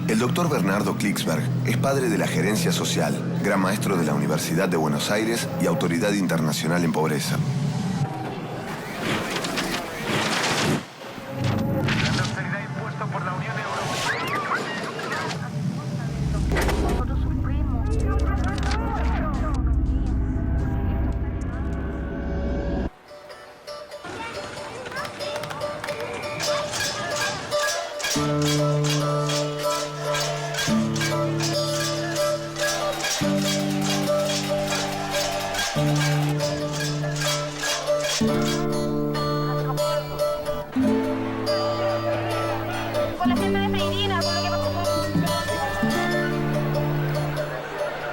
El doctor Bernardo Klicksberg es padre de la gerencia social, gran maestro de la Universidad de Buenos Aires y autoridad internacional en pobreza.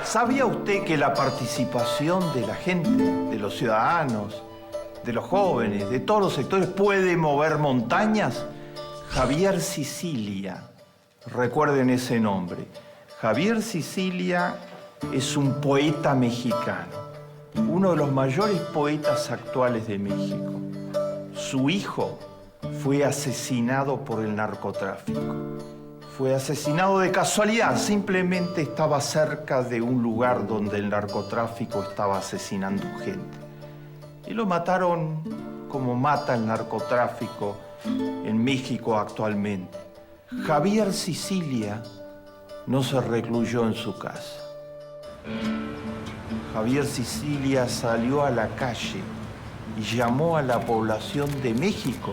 ¿Sabía usted que la participación de la gente, de los ciudadanos, de los jóvenes, de todos los sectores, puede mover montañas? Javier Sicilia, recuerden ese nombre. Javier Sicilia es un poeta mexicano, uno de los mayores poetas actuales de México. Su hijo fue asesinado por el narcotráfico. Fue asesinado de casualidad, simplemente estaba cerca de un lugar donde el narcotráfico estaba asesinando gente. Y lo mataron como mata el narcotráfico en México actualmente. Javier Sicilia no se recluyó en su casa. Javier Sicilia salió a la calle y llamó a la población de México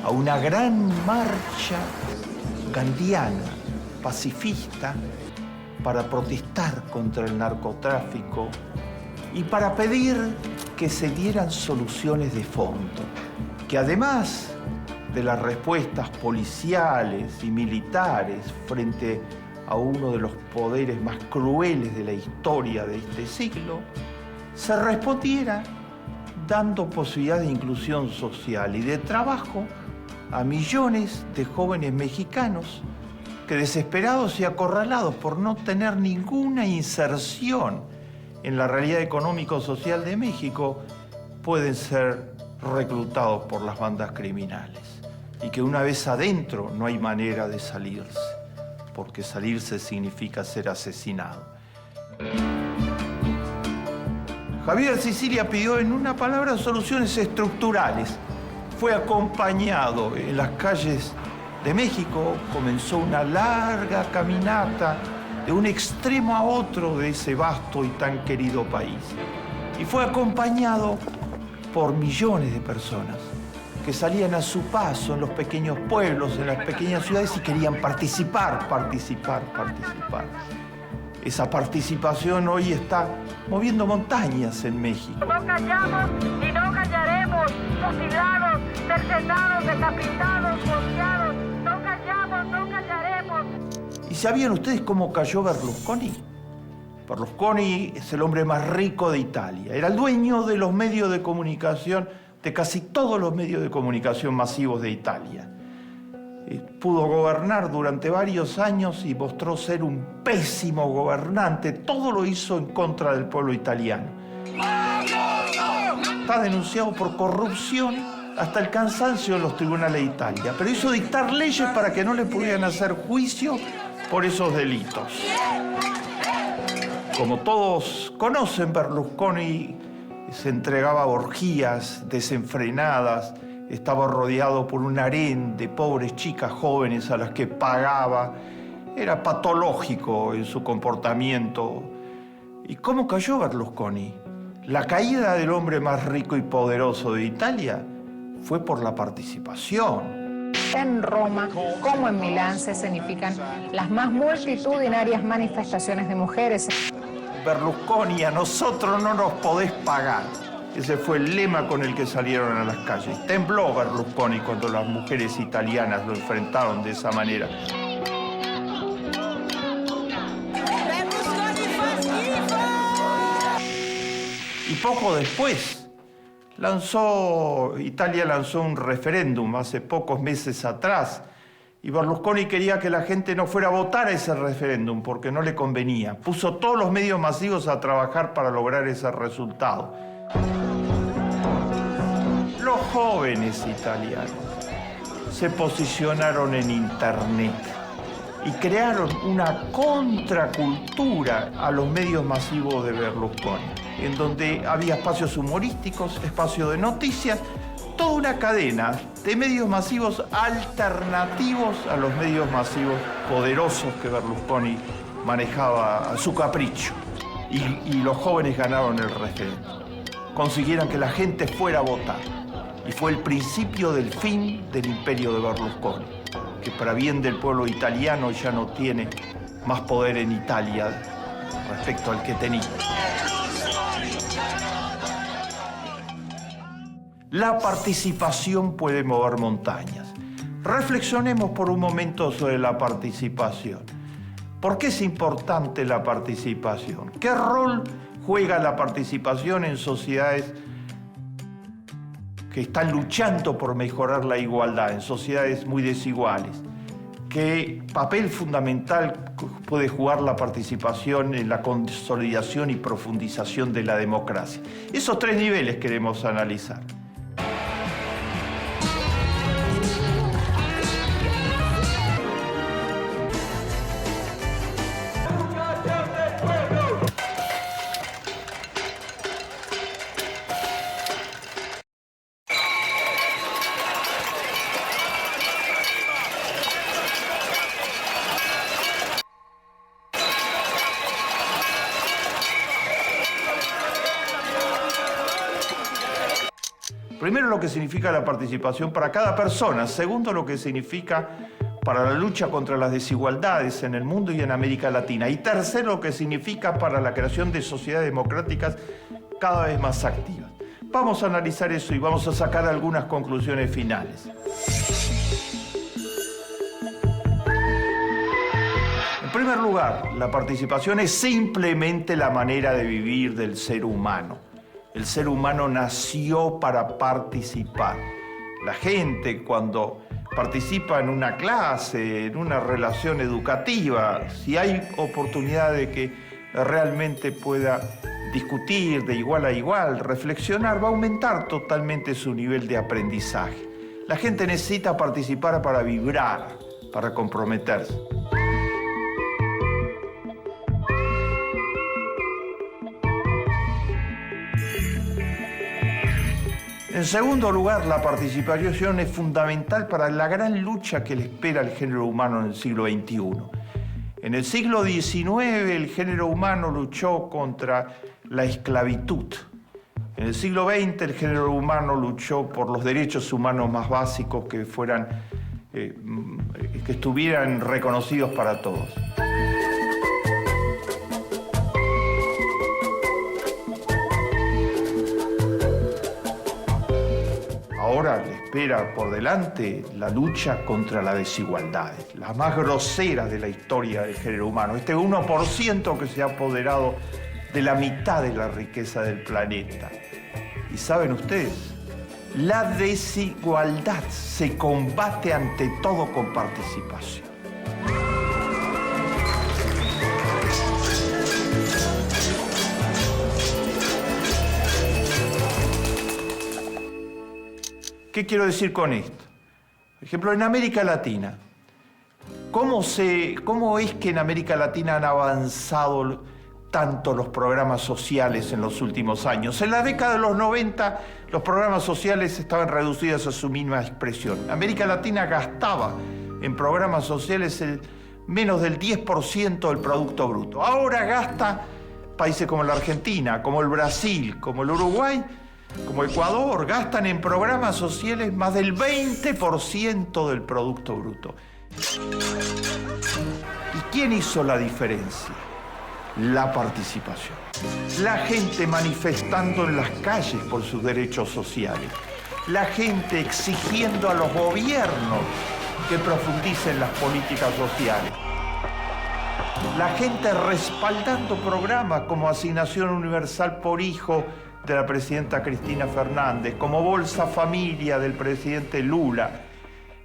a una gran marcha gandiana, pacifista, para protestar contra el narcotráfico y para pedir que se dieran soluciones de fondo, que además de las respuestas policiales y militares frente a uno de los poderes más crueles de la historia de este siglo, se respondiera dando posibilidad de inclusión social y de trabajo a millones de jóvenes mexicanos que, desesperados y acorralados por no tener ninguna inserción en la realidad económico-social de México, pueden ser reclutados por las bandas criminales. Y que una vez adentro no hay manera de salirse, porque salirse significa ser asesinado. Javier Sicilia pidió, en una palabra, soluciones estructurales. Fue acompañado en las calles de México, comenzó una larga caminata de un extremo a otro de ese vasto y tan querido país. Y fue acompañado por millones de personas que salían a su paso en los pequeños pueblos, en las pequeñas ciudades y querían participar. Esa participación hoy está moviendo montañas en México. No callamos y no callaremos, fusilados, cercenados, decapitados, golpeados. No callamos, no callaremos. ¿Y sabían ustedes cómo cayó Berlusconi? Berlusconi es el hombre más rico de Italia. Era el dueño de los medios de comunicación, de casi todos los medios de comunicación masivos de Italia. Pudo gobernar durante varios años y mostró ser un pésimo gobernante. Todo lo hizo en contra del pueblo italiano. Está denunciado por corrupción hasta el cansancio en los tribunales de Italia, pero hizo dictar leyes para que no le pudieran hacer juicio por esos delitos. Como todos conocen, Berlusconi se entregaba a orgías desenfrenadas, estaba rodeado por un harén de pobres chicas jóvenes a las que pagaba. Era patológico en su comportamiento. ¿Y cómo cayó Berlusconi? La caída del hombre más rico y poderoso de Italia fue por la participación. En Roma, como en Milán, se escenifican las más multitudinarias manifestaciones de mujeres. Berlusconi, a nosotros no nos podés pagar. Ese fue el lema con el que salieron a las calles. Tembló Berlusconi cuando las mujeres italianas lo enfrentaron de esa manera. Y poco después, Italia lanzó un referéndum hace pocos meses atrás. Y Berlusconi quería que la gente no fuera a votar a ese referéndum porque no le convenía. Puso todos los medios masivos a trabajar para lograr ese resultado. Los jóvenes italianos se posicionaron en Internet y crearon una contracultura a los medios masivos de Berlusconi, en donde había espacios humorísticos, espacios de noticias, toda una cadena de medios masivos alternativos a los medios masivos poderosos que Berlusconi manejaba a su capricho. Y los jóvenes ganaron el referéndum. Consiguieron que la gente fuera a votar. Y fue el principio del fin del imperio de Berlusconi, que para bien del pueblo italiano ya no tiene más poder en Italia respecto al que tenía. La participación puede mover montañas. Reflexionemos por un momento sobre la participación. ¿Por qué es importante la participación? ¿Qué rol juega la participación en sociedades que están luchando por mejorar la igualdad, en sociedades muy desiguales? ¿Qué papel fundamental puede jugar la participación en la consolidación y profundización de la democracia? Esos tres niveles queremos analizar. Primero, lo que significa la participación para cada persona. Segundo, lo que significa para la lucha contra las desigualdades en el mundo y en América Latina. Y tercero, lo que significa para la creación de sociedades democráticas cada vez más activas. Vamos a analizar eso y vamos a sacar algunas conclusiones finales. En primer lugar, la participación es simplemente la manera de vivir del ser humano. El ser humano nació para participar. La gente, cuando participa en una clase, en una relación educativa, si hay oportunidad de que realmente pueda discutir de igual a igual, reflexionar, va a aumentar totalmente su nivel de aprendizaje. La gente necesita participar para vibrar, para comprometerse. En segundo lugar, la participación es fundamental para la gran lucha que le espera al género humano en el siglo XXI. En el siglo XIX, el género humano luchó contra la esclavitud. En el siglo XX, el género humano luchó por los derechos humanos más básicos que estuvieran reconocidos para todos. Ahora le espera por delante la lucha contra las desigualdades, las más groseras de la historia del género humano. Este 1% que se ha apoderado de la mitad de la riqueza del planeta. Y saben ustedes, la desigualdad se combate ante todo con participación. ¿Qué quiero decir con esto? Por ejemplo, en América Latina, ¿cómo es que en América Latina han avanzado tanto los programas sociales en los últimos años? En la década de los 90, los programas sociales estaban reducidos a su mínima expresión. América Latina gastaba en programas sociales menos del 10% del Producto Bruto. Ahora gasta países como la Argentina, como el Brasil, como el Uruguay, como Ecuador, gastan en programas sociales más del 20% del Producto Bruto. ¿Y quién hizo la diferencia? La participación. La gente manifestando en las calles por sus derechos sociales. La gente exigiendo a los gobiernos que profundicen las políticas sociales. La gente respaldando programas como Asignación Universal por Hijo de la presidenta Cristina Fernández, como Bolsa Familia del presidente Lula,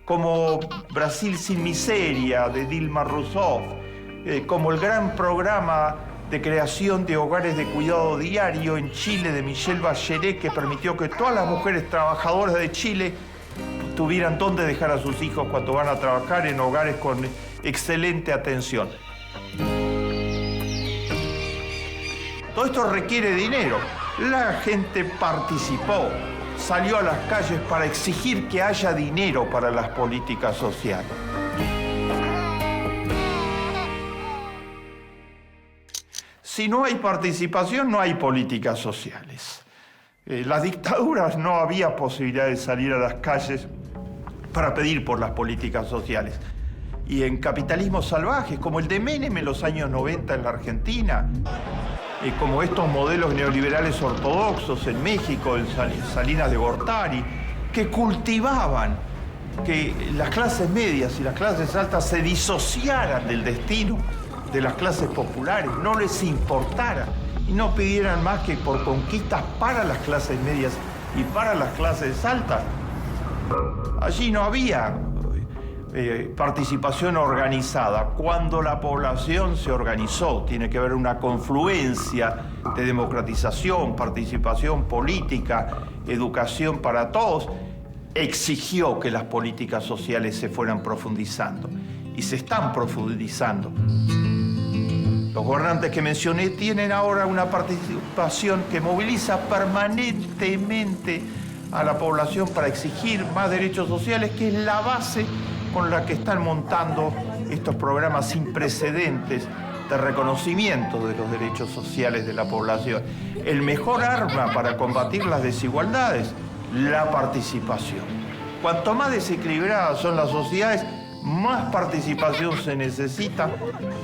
como Brasil sin miseria de Dilma Rousseff, como el gran programa de creación de hogares de cuidado diario en Chile de Michelle Bachelet, que permitió que todas las mujeres trabajadoras de Chile tuvieran dónde dejar a sus hijos cuando van a trabajar en hogares con excelente atención. Todo esto requiere dinero. La gente participó, salió a las calles para exigir que haya dinero para las políticas sociales. Si no hay participación, no hay políticas sociales. Las dictaduras no había posibilidad de salir a las calles para pedir por las políticas sociales. Y en capitalismos salvajes, como el de Menem en los años 90 en la Argentina, como estos modelos neoliberales ortodoxos en México, en Salinas de Gortari, que cultivaban que las clases medias y las clases altas se disociaran del destino de las clases populares, no les importara y no pidieran más que por conquistas para las clases medias y para las clases altas. Allí no había participación organizada. Cuando la población se organizó, tiene que haber una confluencia de democratización, participación política, educación para todos, exigió que las políticas sociales se fueran profundizando y se están profundizando. Los gobernantes que mencioné tienen ahora una participación que moviliza permanentemente a la población para exigir más derechos sociales, que es la base con la que están montando estos programas sin precedentes de reconocimiento de los derechos sociales de la población. El mejor arma para combatir las desigualdades, la participación. Cuanto más desequilibradas son las sociedades, más participación se necesita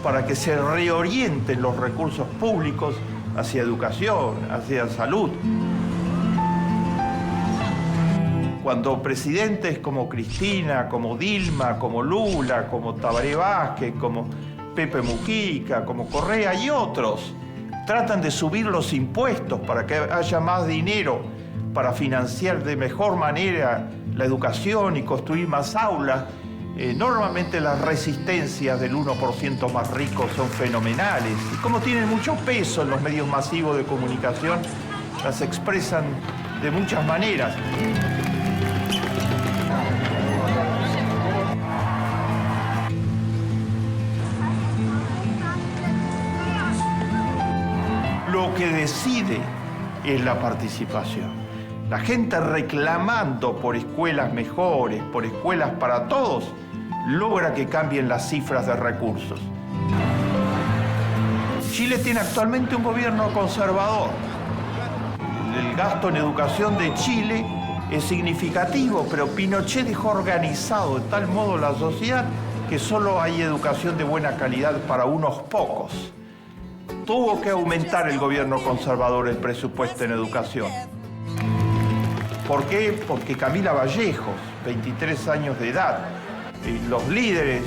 para que se reorienten los recursos públicos hacia educación, hacia salud. Cuando presidentes como Cristina, como Dilma, como Lula, como Tabaré Vázquez, como Pepe Mujica, como Correa y otros tratan de subir los impuestos para que haya más dinero para financiar de mejor manera la educación y construir más aulas, normalmente las resistencias del 1% más rico son fenomenales. Y como tienen mucho peso en los medios masivos de comunicación, las expresan de muchas maneras. Lo que decide es la participación. La gente reclamando por escuelas mejores, por escuelas para todos, logra que cambien las cifras de recursos. Chile tiene actualmente un gobierno conservador. El gasto en educación de Chile es significativo, pero Pinochet dejó organizado de tal modo la sociedad que solo hay educación de buena calidad para unos pocos. Tuvo que aumentar el gobierno conservador el presupuesto en educación. ¿Por qué? Porque Camila Vallejos, 23 años de edad, los líderes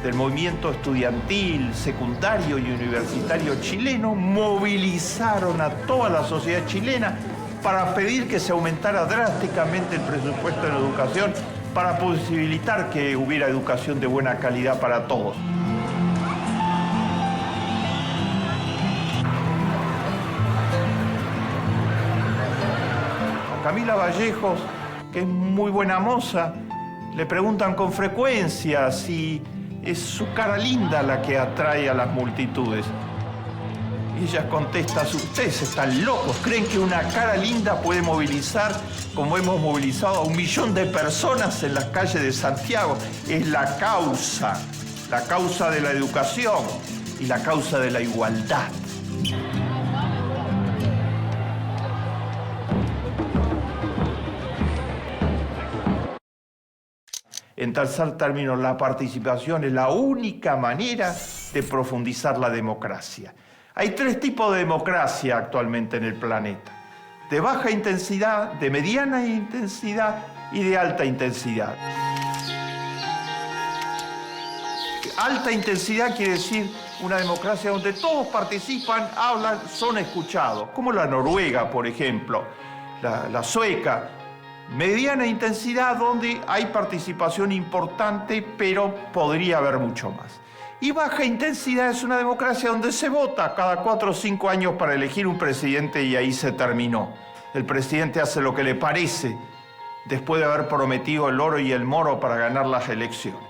del movimiento estudiantil, secundario y universitario chileno movilizaron a toda la sociedad chilena para pedir que se aumentara drásticamente el presupuesto en educación para posibilitar que hubiera educación de buena calidad para todos. Camila Vallejos, que es muy buena moza, le preguntan con frecuencia si es su cara linda la que atrae a las multitudes. Y ella contesta: ustedes están locos, creen que una cara linda puede movilizar, como hemos movilizado a 1 millón de personas en las calles de Santiago. Es la causa de la educación y la causa de la igualdad. En tercer término, la participación es la única manera de profundizar la democracia. Hay 3 tipos de democracia actualmente en el planeta: de baja intensidad, de mediana intensidad y de alta intensidad. Alta intensidad quiere decir una democracia donde todos participan, hablan, son escuchados, como la Noruega, por ejemplo, la sueca. Mediana intensidad, donde hay participación importante, pero podría haber mucho más. Y baja intensidad es una democracia donde se vota cada 4 o 5 años para elegir un presidente y ahí se terminó. El presidente hace lo que le parece después de haber prometido el oro y el moro para ganar las elecciones.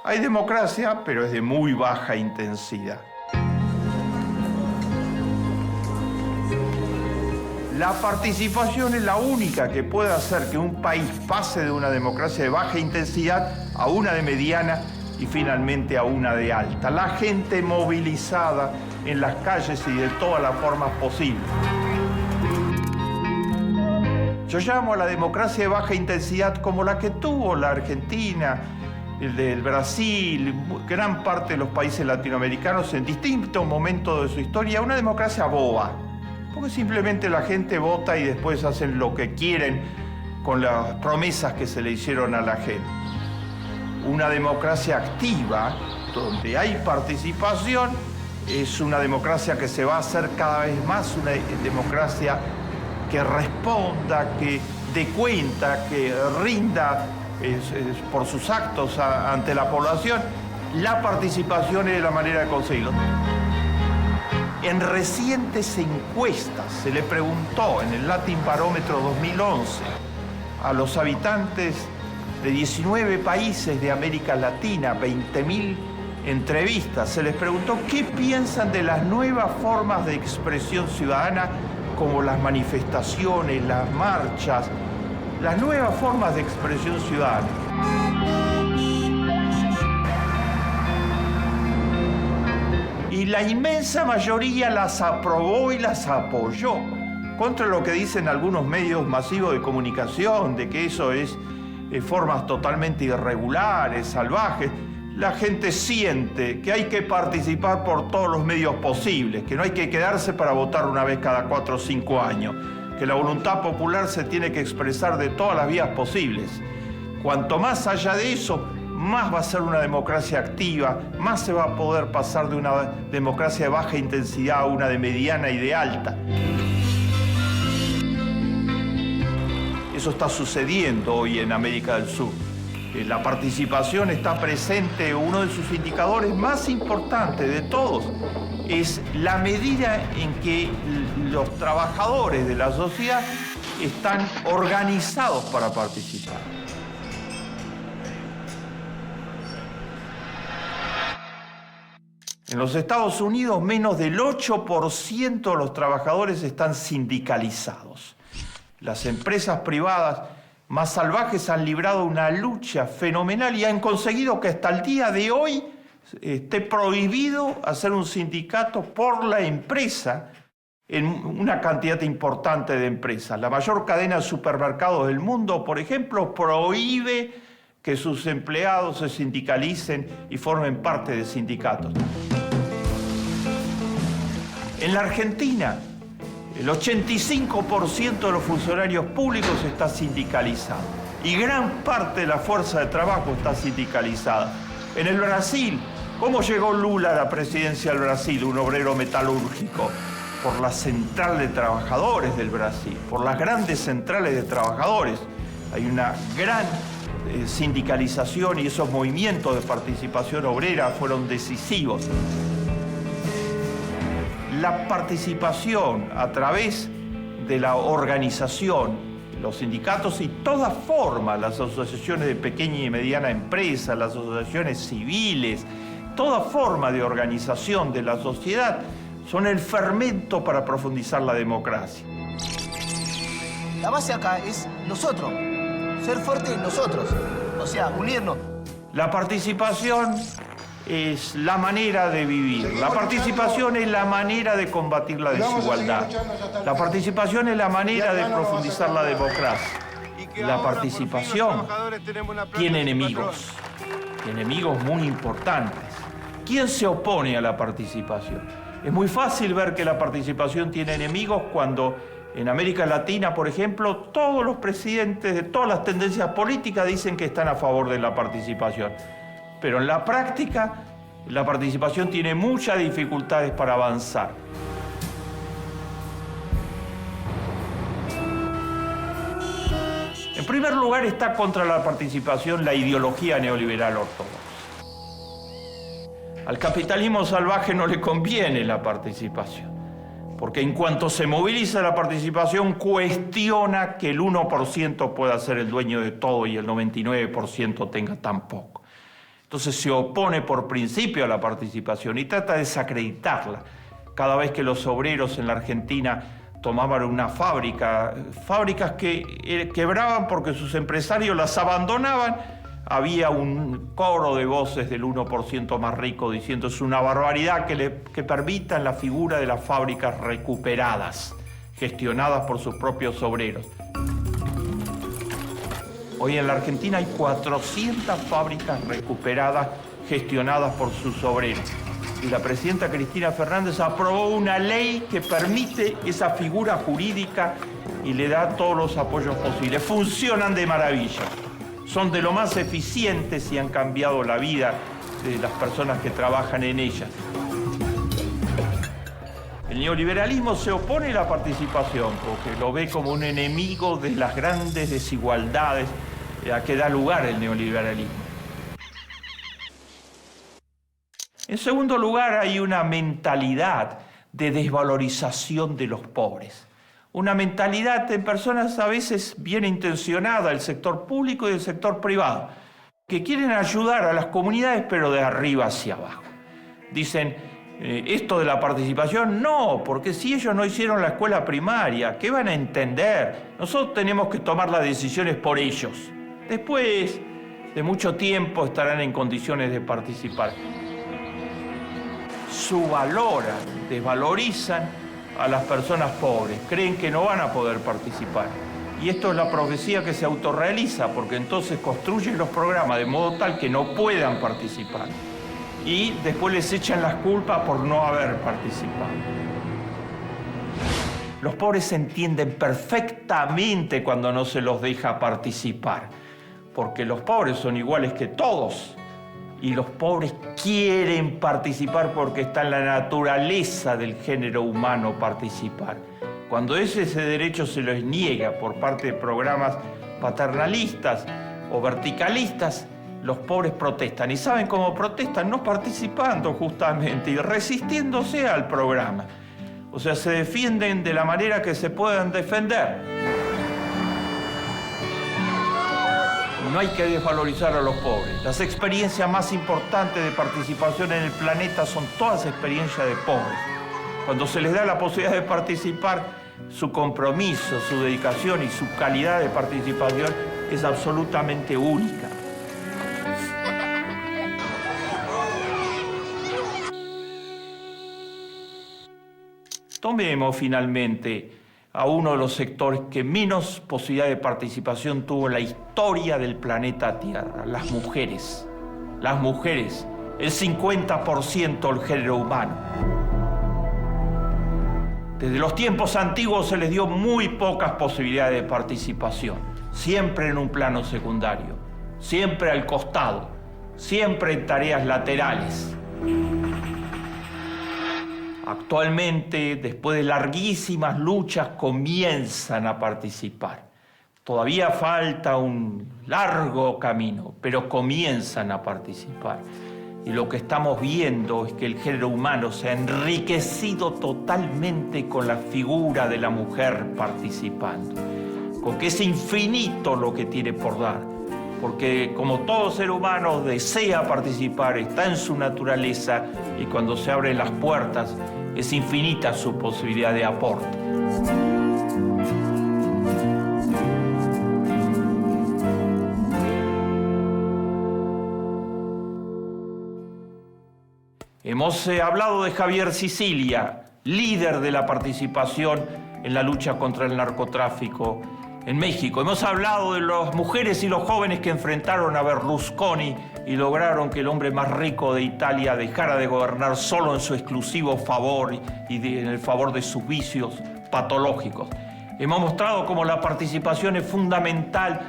Hay democracia, pero es de muy baja intensidad. La participación es la única que puede hacer que un país pase de una democracia de baja intensidad a una de mediana y finalmente a una de alta. La gente movilizada en las calles y de todas las formas posibles. Yo llamo a la democracia de baja intensidad como la que tuvo la Argentina, el Brasil, gran parte de los países latinoamericanos en distintos momentos de su historia, una democracia boba. Porque simplemente la gente vota y después hacen lo que quieren con las promesas que se le hicieron a la gente. Una democracia activa, donde hay participación, es una democracia que se va a hacer cada vez más una democracia que responda, que dé cuenta, que rinda por sus actos ante la población. La participación es la manera de conseguirlo. En recientes encuestas se le preguntó en el Latin Barómetro 2011 a los habitantes de 19 países de América Latina, 20.000 entrevistas, se les preguntó qué piensan de las nuevas formas de expresión ciudadana como las manifestaciones, las marchas, las nuevas formas de expresión ciudadana. Y la inmensa mayoría las aprobó y las apoyó, contra lo que dicen algunos medios masivos de comunicación, de que eso es formas totalmente irregulares, salvajes. La gente siente que hay que participar por todos los medios posibles, que no hay que quedarse para votar una vez cada 4 o 5 años, que la voluntad popular se tiene que expresar de todas las vías posibles. Cuanto más allá de eso, más va a ser una democracia activa, más se va a poder pasar de una democracia de baja intensidad a una de mediana y de alta. Eso está sucediendo hoy en América del Sur. La participación está presente, uno de sus indicadores más importantes de todos es la medida en que los trabajadores de la sociedad están organizados para participar. En los Estados Unidos, menos del 8% de los trabajadores están sindicalizados. Las empresas privadas más salvajes han librado una lucha fenomenal y han conseguido que hasta el día de hoy esté prohibido hacer un sindicato por la empresa en una cantidad importante de empresas. La mayor cadena de supermercados del mundo, por ejemplo, prohíbe que sus empleados se sindicalicen y formen parte de sindicatos. En la Argentina, el 85% de los funcionarios públicos está sindicalizado y gran parte de la fuerza de trabajo está sindicalizada. En el Brasil, ¿cómo llegó Lula a la presidencia del Brasil, un obrero metalúrgico? Por la central de trabajadores del Brasil, por las grandes centrales de trabajadores. Hay una gran sindicalización y esos movimientos de participación obrera fueron decisivos. La participación a través de la organización, los sindicatos y toda forma, las asociaciones de pequeña y mediana empresa, las asociaciones civiles, toda forma de organización de la sociedad son el fermento para profundizar la democracia. La base acá es nosotros, ser fuertes nosotros, o sea, unirnos. La participación es la manera de vivir. La participación es la manera de combatir la desigualdad. La participación es la manera de profundizar la democracia. La participación tiene enemigos muy importantes. ¿Quién se opone a la participación? Es muy fácil ver que la participación tiene enemigos cuando en América Latina, por ejemplo, todos los presidentes de todas las tendencias políticas dicen que están a favor de la participación. Pero en la práctica, la participación tiene muchas dificultades para avanzar. En primer lugar, está contra la participación la ideología neoliberal ortodoxa. Al capitalismo salvaje no le conviene la participación, porque en cuanto se moviliza la participación, cuestiona que el 1% pueda ser el dueño de todo y el 99% tenga tan poco. Entonces se opone por principio a la participación y trata de desacreditarla. Cada vez que los obreros en la Argentina tomaban una fábrica, fábricas que quebraban porque sus empresarios las abandonaban, había un coro de voces del 1% más rico diciendo es una barbaridad que permitan la figura de las fábricas recuperadas, gestionadas por sus propios obreros. Hoy en la Argentina hay 400 fábricas recuperadas gestionadas por sus obreros. Y la presidenta Cristina Fernández aprobó una ley que permite esa figura jurídica y le da todos los apoyos posibles. Funcionan de maravilla. Son de lo más eficientes y han cambiado la vida de las personas que trabajan en ellas. El neoliberalismo se opone a la participación porque lo ve como un enemigo de las grandes desigualdades a que da lugar el neoliberalismo. En segundo lugar, hay una mentalidad de desvalorización de los pobres. Una mentalidad de personas a veces bien intencionadas del sector público y del sector privado, que quieren ayudar a las comunidades, pero de arriba hacia abajo. Dicen, esto de la participación, no, porque si ellos no hicieron la escuela primaria, ¿qué van a entender? Nosotros tenemos que tomar las decisiones por ellos. Después de mucho tiempo estarán en condiciones de participar. Subvaloran, desvalorizan a las personas pobres, creen que no van a poder participar. Y esto es la profecía que se autorrealiza, porque entonces construyen los programas de modo tal que no puedan participar. Y después les echan las culpas por no haber participado. Los pobres se entienden perfectamente cuando no se los deja participar, porque los pobres son iguales que todos. Y los pobres quieren participar porque está en la naturaleza del género humano participar. Cuando ese derecho se les niega por parte de programas paternalistas o verticalistas, los pobres protestan. ¿Y saben cómo protestan? No participando justamente y resistiéndose al programa. O sea, se defienden de la manera que se puedan defender. No hay que desvalorizar a los pobres. Las experiencias más importantes de participación en el planeta son todas experiencias de pobres. Cuando se les da la posibilidad de participar, su compromiso, su dedicación y su calidad de participación es absolutamente única. Tomemos finalmente a uno de los sectores que menos posibilidad de participación tuvo en la historia del planeta Tierra, las mujeres. Las mujeres, el 50% del género humano. Desde los tiempos antiguos se les dio muy pocas posibilidades de participación, siempre en un plano secundario, siempre al costado, siempre en tareas laterales. Actualmente, después de larguísimas luchas, comienzan a participar. Todavía falta un largo camino, pero comienzan a participar. Y lo que estamos viendo es que el género humano se ha enriquecido totalmente con la figura de la mujer participando. Con que es infinito lo que tiene por dar. Porque como todo ser humano desea participar, está en su naturaleza y cuando se abren las puertas es infinita su posibilidad de aporte. Hemos hablado de Javier Sicilia, líder de la participación en la lucha contra el narcotráfico en México. Hemos hablado de las mujeres y los jóvenes que enfrentaron a Berlusconi y lograron que el hombre más rico de Italia dejara de gobernar solo en su exclusivo favor y en el favor de sus vicios patológicos. Hemos mostrado cómo la participación es fundamental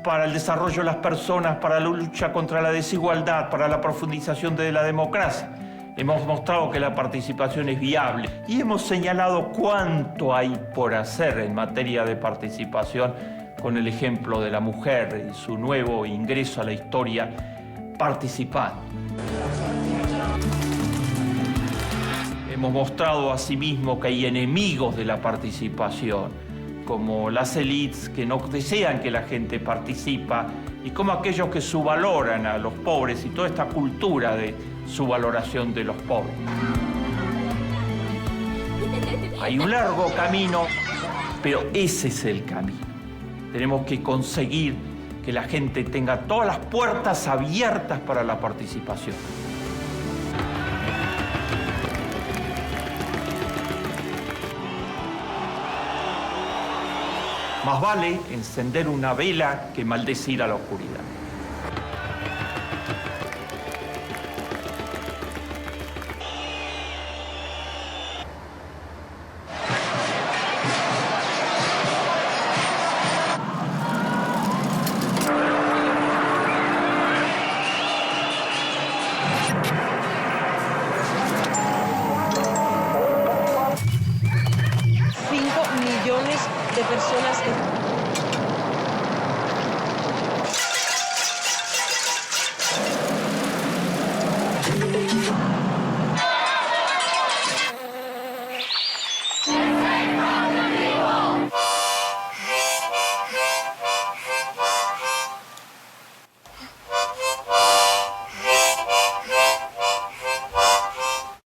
para el desarrollo de las personas, para la lucha contra la desigualdad, para la profundización de la democracia. Hemos mostrado que la participación es viable y hemos señalado cuánto hay por hacer en materia de participación con el ejemplo de la mujer y su nuevo ingreso a la historia participando. Hemos mostrado asimismo que hay enemigos de la participación, como las élites que no desean que la gente participa y como aquellos que subvaloran a los pobres y toda esta cultura de subvaloración de los pobres. Hay un largo camino, pero ese es el camino. Tenemos que conseguir que la gente tenga todas las puertas abiertas para la participación. Más vale encender una vela que maldecir a la oscuridad.